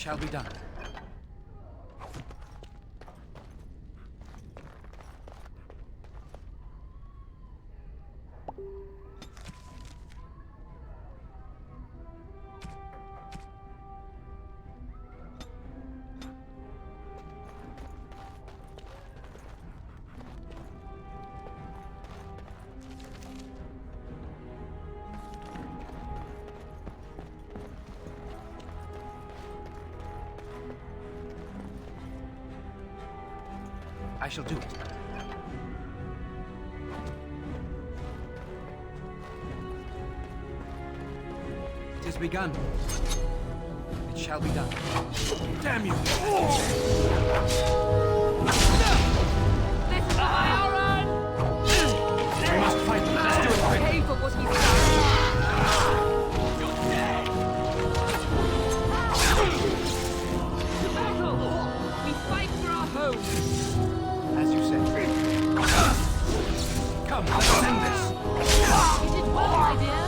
shall be done. I shall do it. It is begun. It shall be done. Damn you! This is my run! We must fight them. Let's do it quick. Pay for what he's done. To battle! We fight for our home. As you say. Come, let's end this. You did well, my dear.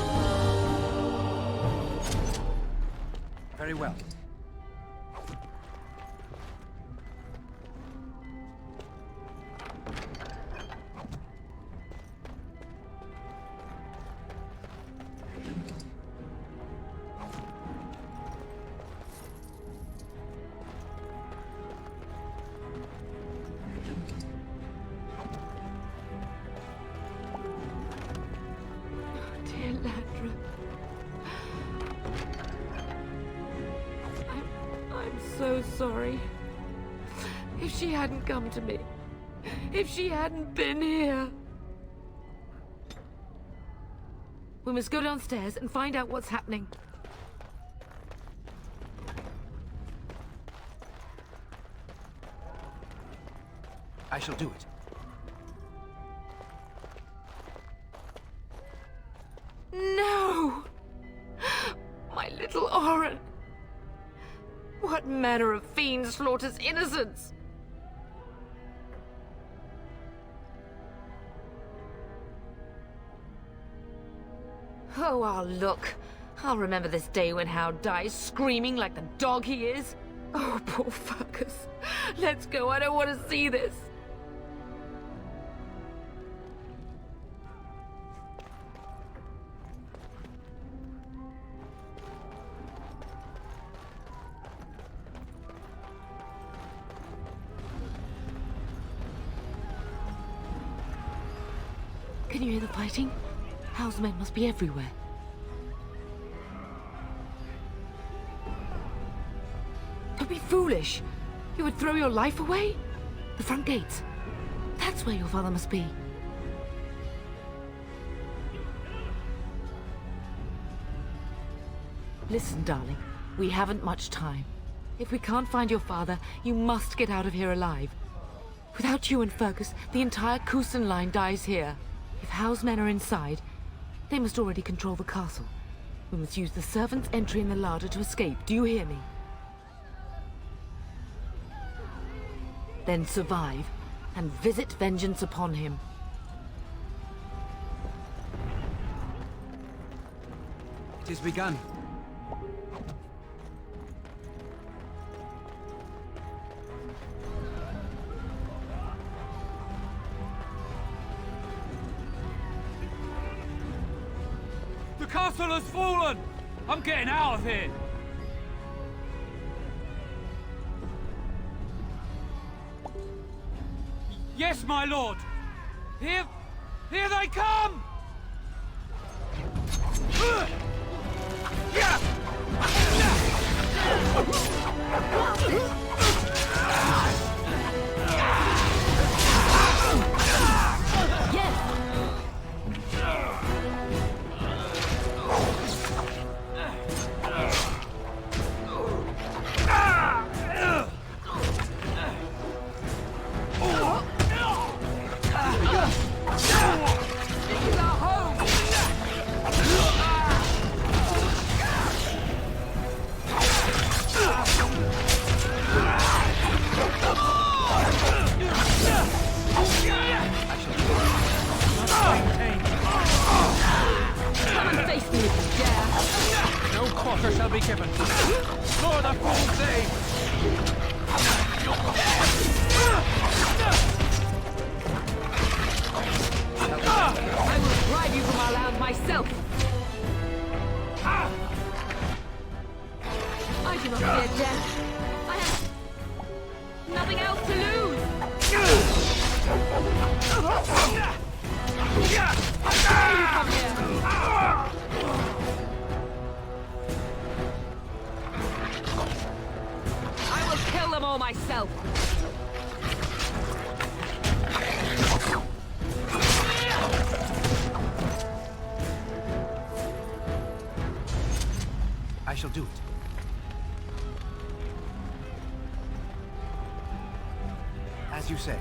Very well. Dear Landra. I'm so sorry. If she hadn't come to me, if she hadn't been here. We must go downstairs and find out what's happening. I shall do it. No! My little Oren! What manner of fiend slaughters innocents? Oh, I'll remember this day when Hal dies screaming like the dog he is. Oh, poor fuckers. Let's go, I don't want to see this. Can you hear the fighting? Hal's men must be everywhere. Don't be foolish. You would throw your life away? The front gates. That's where your father must be. Listen, darling. We haven't much time. If we can't find your father, you must get out of here alive. Without you and Fergus, the entire Kusen line dies here. If Hal's men are inside, they must already control the castle. We must use the servant's entry in the larder to escape. Do you hear me? Then survive, and visit vengeance upon him. It is begun. The castle has fallen! I'm getting out of here! Yes, my lord! Here they come! No quarter shall be given. For the fool's sake! I will drive you from our land myself! I do not fear death. I have nothing else to lose! You come here! I will kill them all myself! I shall do it. As you say.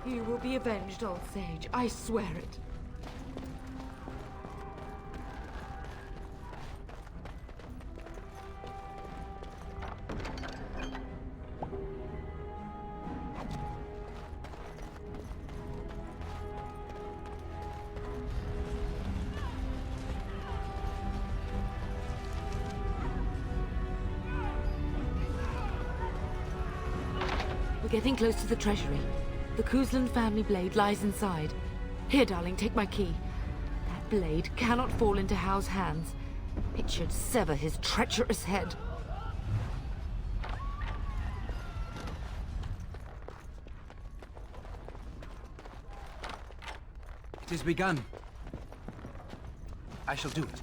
You will be avenged, old sage. I swear it. We're getting close to the treasury. The Kuzlan family blade lies inside. Here, darling, take my key. That blade cannot fall into Hao's hands. It should sever his treacherous head. It is begun. I shall do it.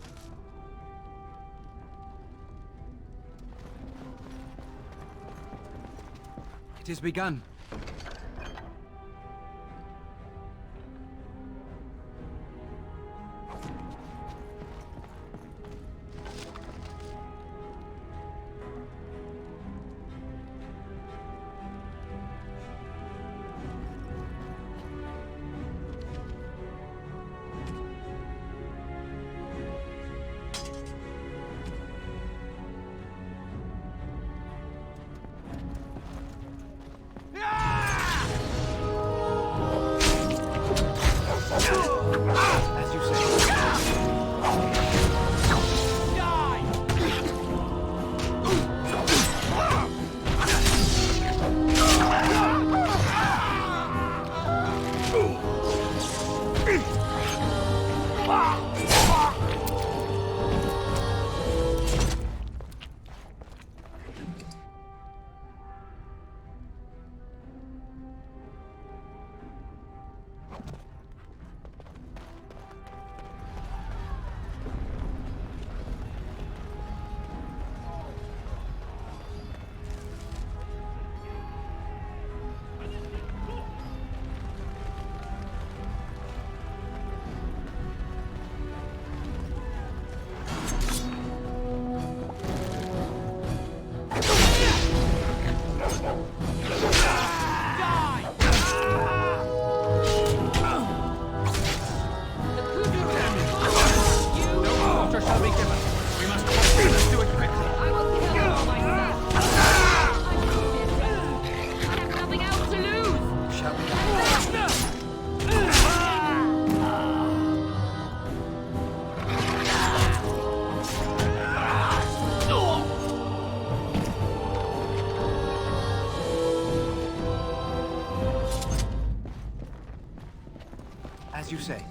It is begun. As you say. As you say.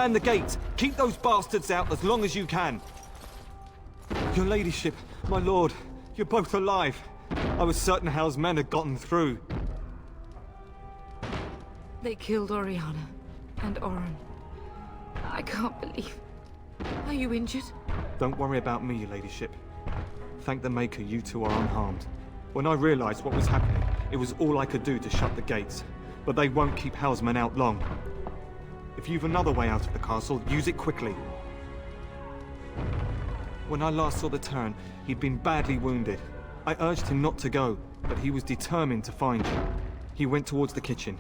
man the gates. Keep those bastards out as long as you can. Your ladyship, my lord, you're both alive. I was certain Hal's men had gotten through. They killed Oriana and Oren. I can't believe... Are you injured? Don't worry about me, your ladyship. Thank the Maker you two are unharmed. When I realized what was happening, it was all I could do to shut the gates. But they won't keep Hal's men out long. If you've another way out of the castle, use it quickly. When I last saw the Terran, he'd been badly wounded. I urged him not to go, but he was determined to find you. He went towards the kitchen.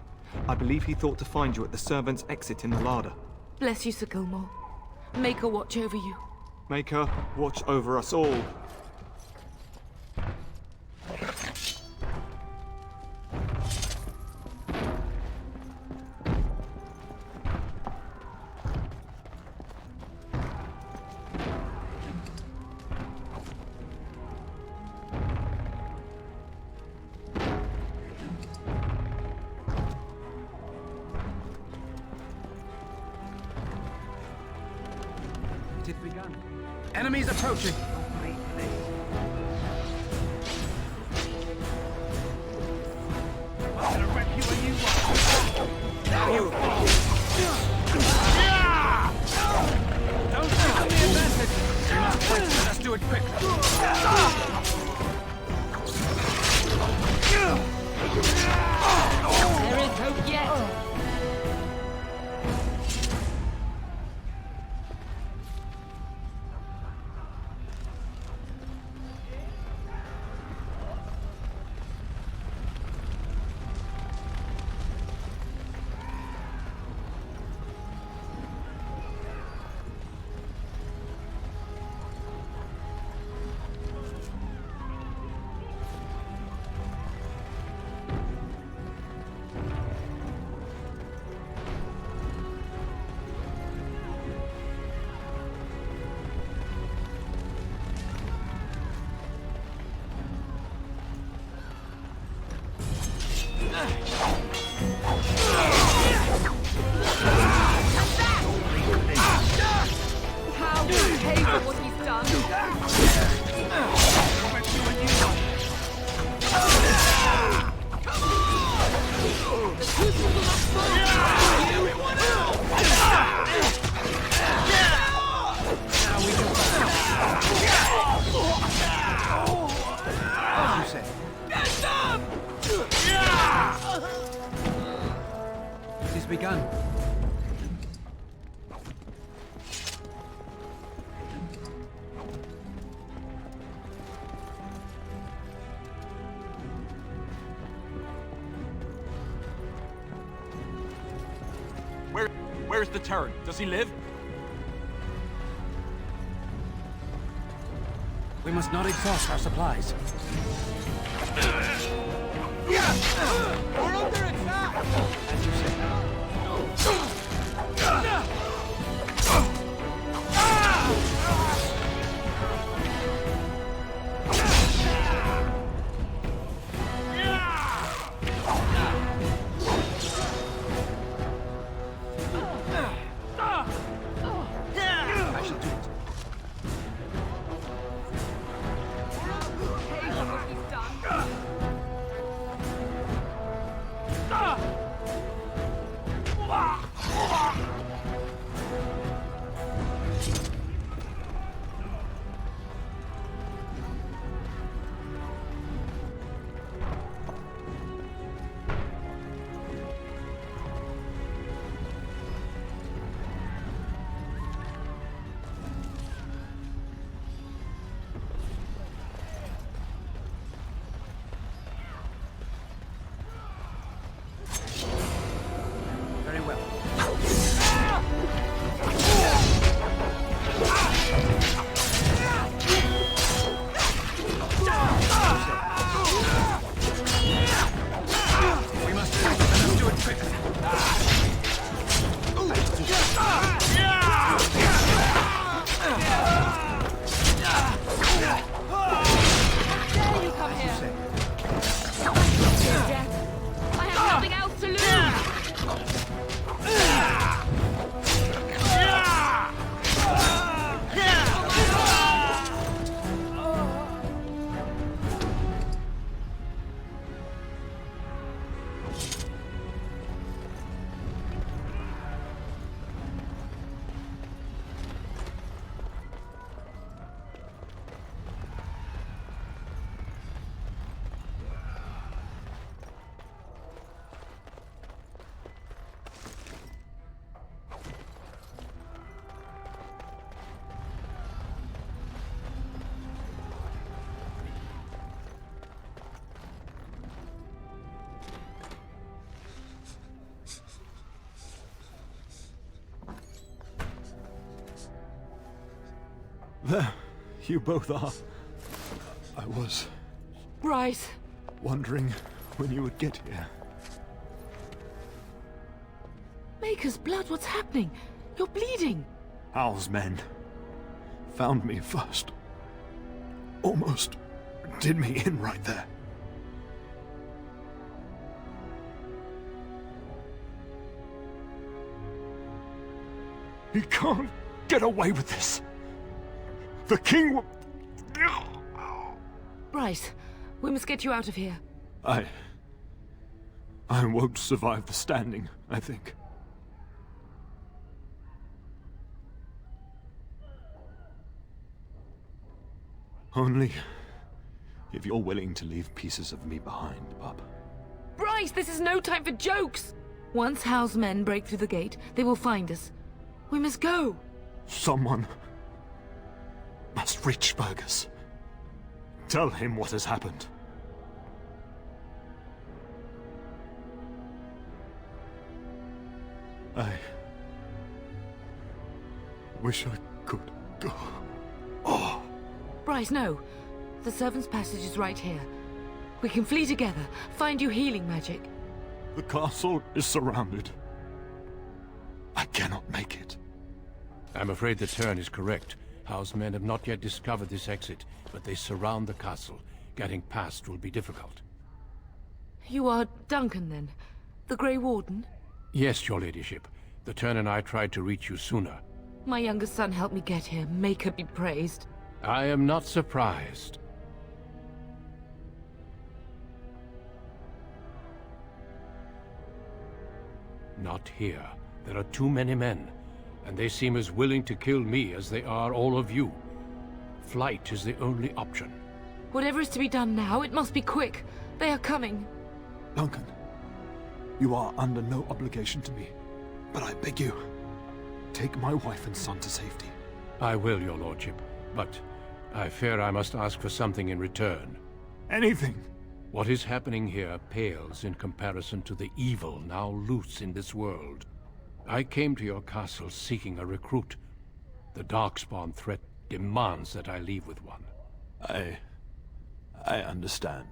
I believe he thought to find you at the servants' exit in the larder. Bless you, Sir Gilmore. Maker watch over you. Maker, watch over us all. It had begun. Enemies approaching. I'm gonna wreck you when you want. Now you fall. Don't give them the advantage. We must wait. Let's do it quick. There is hope yet. How will he pay for what he's done? The Kusu will not fall. Everyone else! Now we can... As you say. Get them! It has begun. Where's the Terran? Does he live? We must not exhaust our supplies. We're under attack! As you say. I shall do it. Pay for what he's done. There, you both are. I was Bryce! wondering when you would get here. Maker's blood, what's happening? You're bleeding! Hal's men found me first. Almost did me in right there. He can't get away with this. The king will... Bryce, we must get you out of here. I won't survive the standing, I think. Only if you're willing to leave pieces of me behind, bub. Bryce, this is no time for jokes! Once Hal's men break through the gate, they will find us. We must go! Someone must reach Fergus. Tell him what has happened. I wish I could go. Oh. Bryce, no. The servant's passage is right here. We can flee together, find you healing magic. The castle is surrounded. I cannot make it. I'm afraid the turn is correct. House men have not yet discovered this exit, but they surround the castle. Getting past will be difficult. You are Duncan, then? The Grey Warden? Yes, your ladyship. The turn and I tried to reach you sooner. My youngest son helped me get here. Maker be praised. I am not surprised. Not here. There are too many men, and they seem as willing to kill me as they are all of you. Flight is the only option. Whatever is to be done now, it must be quick. They are coming. Duncan, you are under no obligation to me, but I beg you, take my wife and son to safety. I will, your lordship, but I fear I must ask for something in return. Anything! What is happening here pales in comparison to the evil now loose in this world. I came to your castle seeking a recruit. The Darkspawn threat demands that I leave with one. I understand.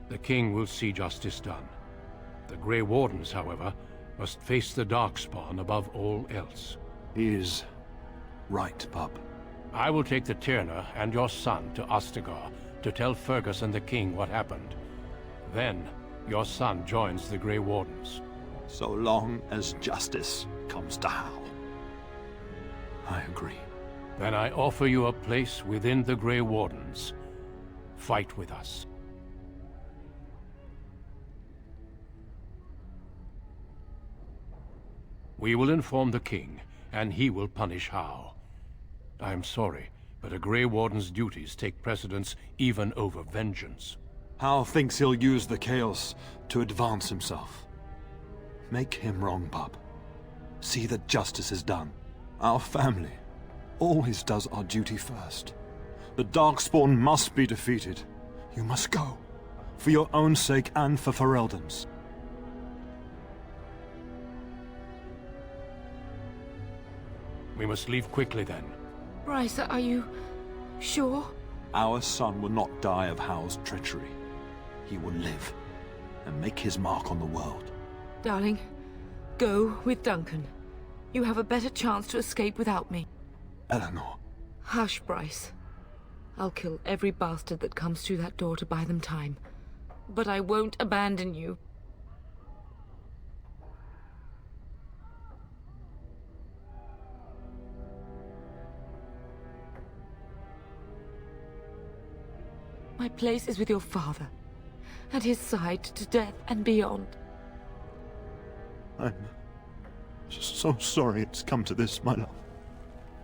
The king will see justice done. The Grey Wardens, however, must face the Darkspawn above all else. He is right, bub. I will take the Tyrna and your son to Ostagar to tell Fergus and the king what happened. Then, your son joins the Grey Wardens. So long as justice comes to Hal. I agree. Then I offer you a place within the Grey Wardens. Fight with us. We will inform the king, and he will punish Hal. I am sorry, but a Grey Warden's duties take precedence even over vengeance. Hal thinks he'll use the chaos to advance himself. Make him wrong, bub. See that justice is done. Our family always does our duty first. The Darkspawn must be defeated. You must go. For your own sake and for Ferelden's. We must leave quickly then. Bryce, are you sure? Our son will not die of Hal's treachery. He will live and make his mark on the world. Darling, go with Duncan. You have a better chance to escape without me. Eleanor. Hush, Bryce. I'll kill every bastard that comes through that door to buy them time. But I won't abandon you. My place is with your father, at his side to death and beyond. I'm so sorry it's come to this, my love.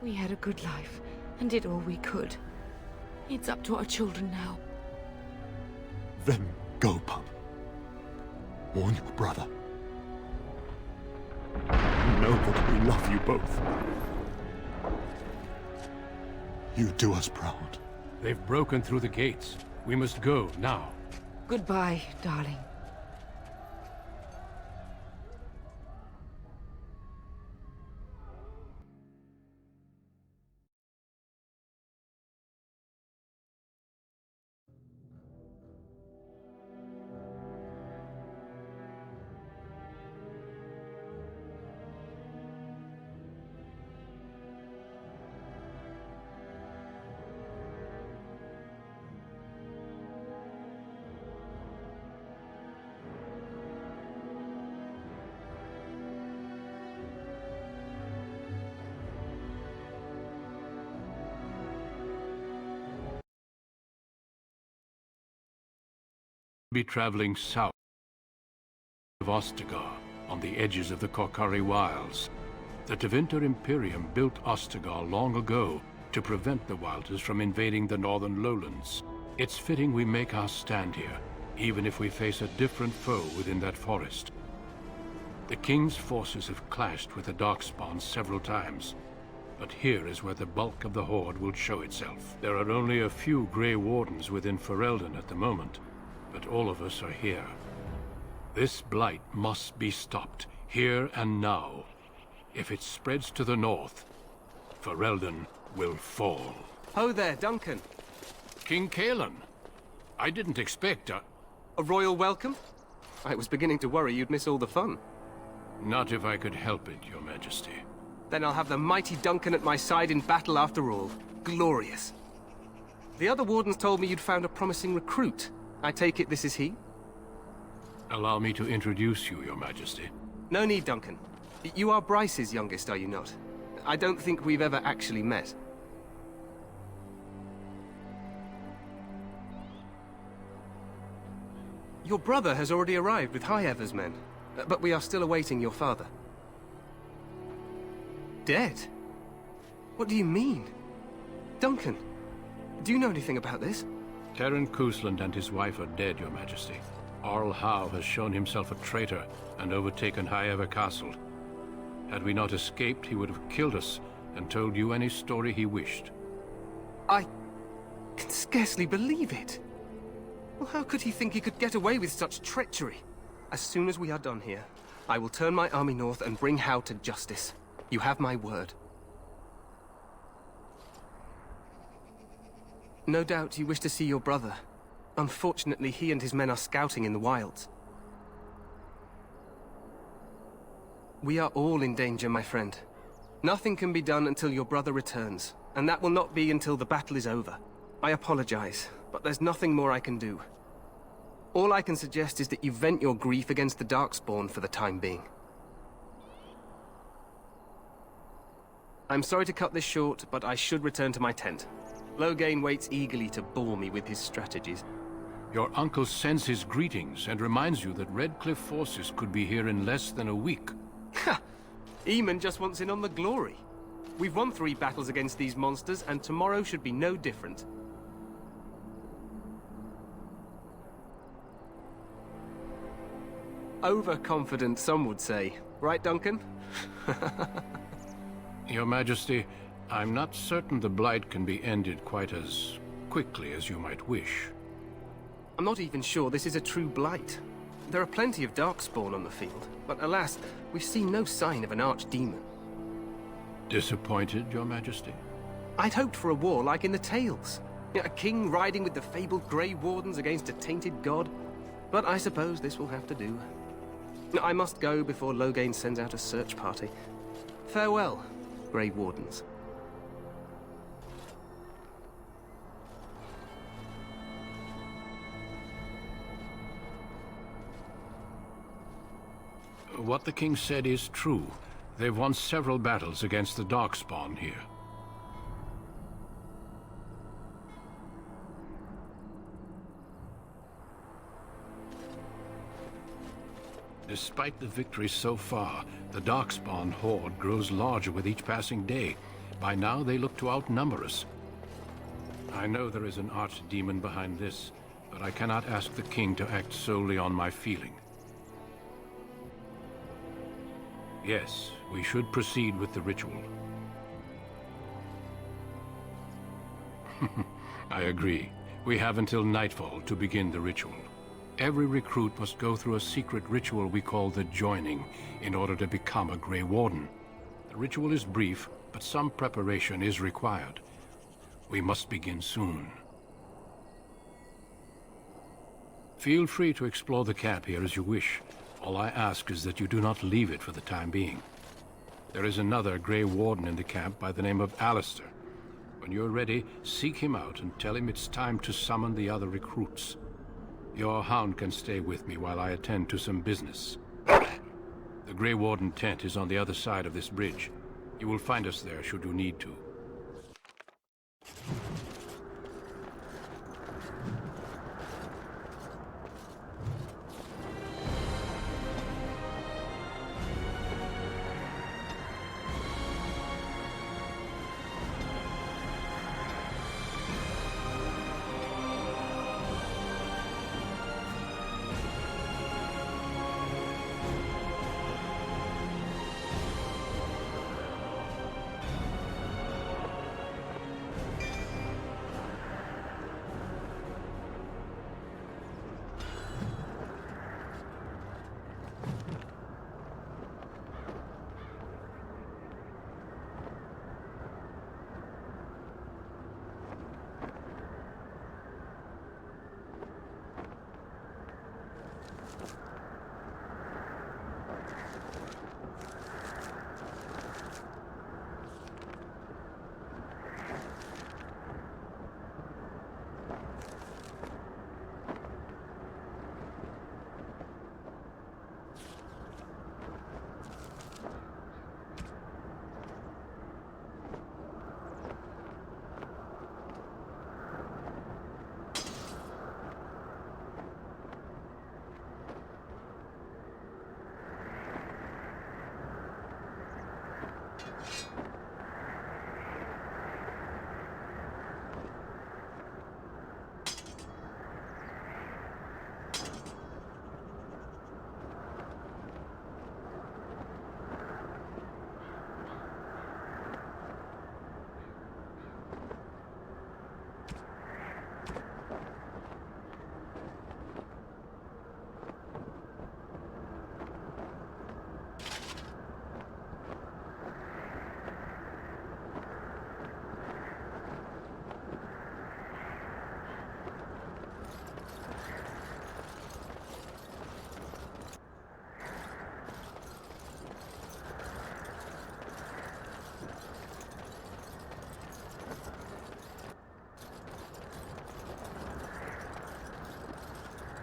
We had a good life, and did all we could. It's up to our children now. Then go, pup. Warn your brother. Know that we love you both. You do us proud. They've broken through the gates. We must go now. Goodbye, darling. Be traveling south of Ostagar, on the edges of the Korkari Wilds. The Tevinter Imperium built Ostagar long ago to prevent the Wilders from invading the northern lowlands. It's fitting we make our stand here, even if we face a different foe within that forest. The King's forces have clashed with the Darkspawn several times, but here is where the bulk of the Horde will show itself. There are only a few Grey Wardens within Ferelden at the moment, but all of us are here. This blight must be stopped, here and now. If it spreads to the north, Ferelden will fall. Ho there, Duncan. King Kaelan, I didn't expect A royal welcome? I was beginning to worry you'd miss all the fun. Not if I could help it, Your Majesty. Then I'll have the mighty Duncan at my side in battle after all. Glorious. The other wardens told me you'd found a promising recruit. I take it this is he? Allow me to introduce you, Your Majesty. No need, Duncan. You are Bryce's youngest, are you not? I don't think we've ever actually met. Your brother has already arrived with High Ever's men, but we are still awaiting your father. Dead? What do you mean? Duncan, do you know anything about this? Terran Cousland and his wife are dead, Your Majesty. Arl Howe has shown himself a traitor and overtaken High Ever Castle. Had we not escaped, he would have killed us and told you any story he wished. I can scarcely believe it. Well, how could he think he could get away with such treachery? As soon as we are done here, I will turn my army north and bring Howe to justice. You have my word. No doubt you wish to see your brother. Unfortunately, he and his men are scouting in the wilds. We are all in danger, my friend. Nothing can be done until your brother returns, and that will not be until the battle is over. I apologize, but there's nothing more I can do. All I can suggest is that you vent your grief against the Darkspawn for the time being. I'm sorry to cut this short, but I should return to my tent. Loghain waits eagerly to bore me with his strategies. Your uncle sends his greetings and reminds you that Redcliffe forces could be here in less than a week. Ha! Eamon just wants in on the glory. We've won 3 battles against these monsters, and tomorrow should be no different. Overconfident, some would say. Right, Duncan? Your Majesty, I'm not certain the Blight can be ended quite as quickly as you might wish. I'm not even sure this is a true blight. There are plenty of Darkspawn on the field, but alas, we've seen no sign of an archdemon. Disappointed, Your Majesty? I'd hoped for a war like in the tales. A king riding with the fabled Grey Wardens against a tainted god. But I suppose this will have to do. I must go before Loghain sends out a search party. Farewell, Grey Wardens. What the king said is true. They've won several battles against the Darkspawn here. Despite the victories so far, the Darkspawn horde grows larger with each passing day. By now, they look to outnumber us. I know there is an archdemon behind this, but I cannot ask the king to act solely on my feeling. Yes, we should proceed with the ritual. I agree. We have until nightfall to begin the ritual. Every recruit must go through a secret ritual we call the Joining in order to become a Grey Warden. The ritual is brief, but some preparation is required. We must begin soon. Feel free to explore the camp here as you wish. All I ask is that you do not leave it for the time being. There is another Grey Warden in the camp by the name of Alistair. When you're ready, seek him out and tell him it's time to summon the other recruits. Your hound can stay with me while I attend to some business. The Grey Warden tent is on the other side of this bridge. You will find us there should you need to.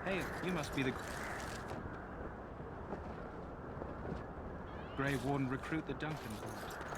Hey, you must be the Grey Warden recruit that Duncan brought.